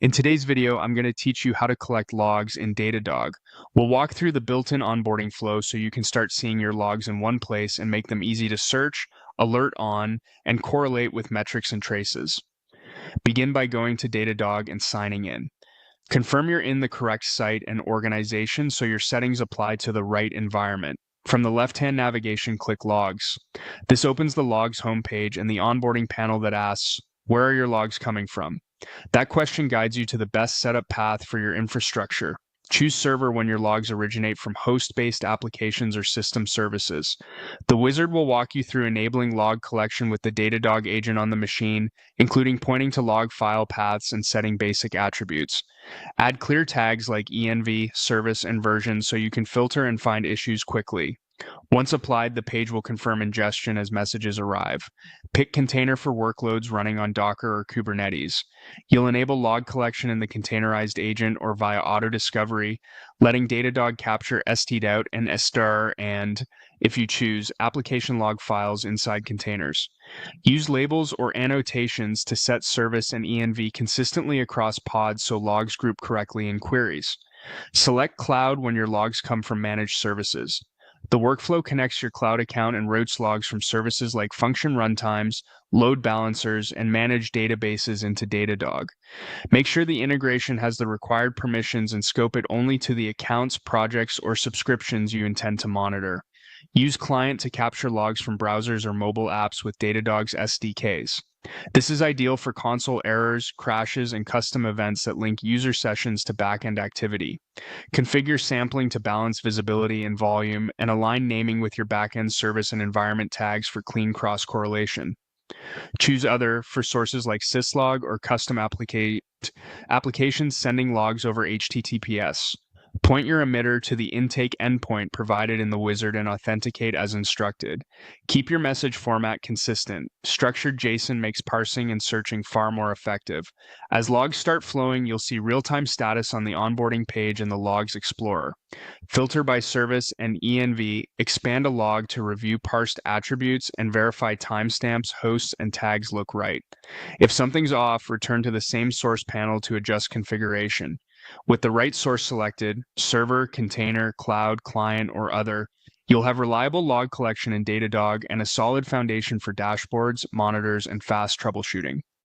In today's video, I'm going to teach you how to collect logs in Datadog. We'll walk through the built-in onboarding flow so you can start seeing your logs in one place and make them easy to search, alert on, and correlate with metrics and traces. Begin by going to Datadog and signing in. Confirm you're in the correct site and organization so your settings apply to the right environment. From the left-hand navigation, click Logs. This opens the Logs homepage and the onboarding panel that asks, where are your logs coming from? That question guides you to the best setup path for your infrastructure. Choose server when your logs originate from host-based applications or system services. The wizard will walk you through enabling log collection with the Datadog agent on the machine, including pointing to log file paths and setting basic attributes. Add clear tags like env, service, and version so you can filter and find issues quickly. Once applied, the page will confirm ingestion as messages arrive. Pick container for workloads running on Docker or Kubernetes. You'll enable log collection in the containerized agent or via auto discovery, letting Datadog capture stdout and star and, if you choose, application log files inside containers. Use labels or annotations to set service and env consistently across pods so logs group correctly in queries. Select cloud when your logs come from managed services. The workflow connects your cloud account and routes logs from services like function runtimes, load balancers, and managed databases into Datadog. Make sure the integration has the required permissions and scope it only to the accounts, projects, or subscriptions you intend to monitor. Use client to capture logs from browsers or mobile apps with Datadog's SDKs. This is ideal for console errors, crashes, and custom events that link user sessions to backend activity. Configure sampling to balance visibility and volume, and align naming with your backend service and environment tags for clean cross-correlation. Choose Other for sources like syslog or custom applications sending logs over HTTPS. Point your emitter to the intake endpoint provided in the wizard and authenticate as instructed. Keep your message format consistent. Structured JSON makes parsing and searching far more effective. As logs start flowing, you'll see real-time status on the onboarding page in the Logs Explorer. Filter by service and env, expand a log to review parsed attributes and verify timestamps, hosts, and tags look right. If something's off, return to the same source panel to adjust configuration. With the right source selected, server, container, cloud, client, or other, you'll have reliable log collection in Datadog and a solid foundation for dashboards, monitors, and fast troubleshooting.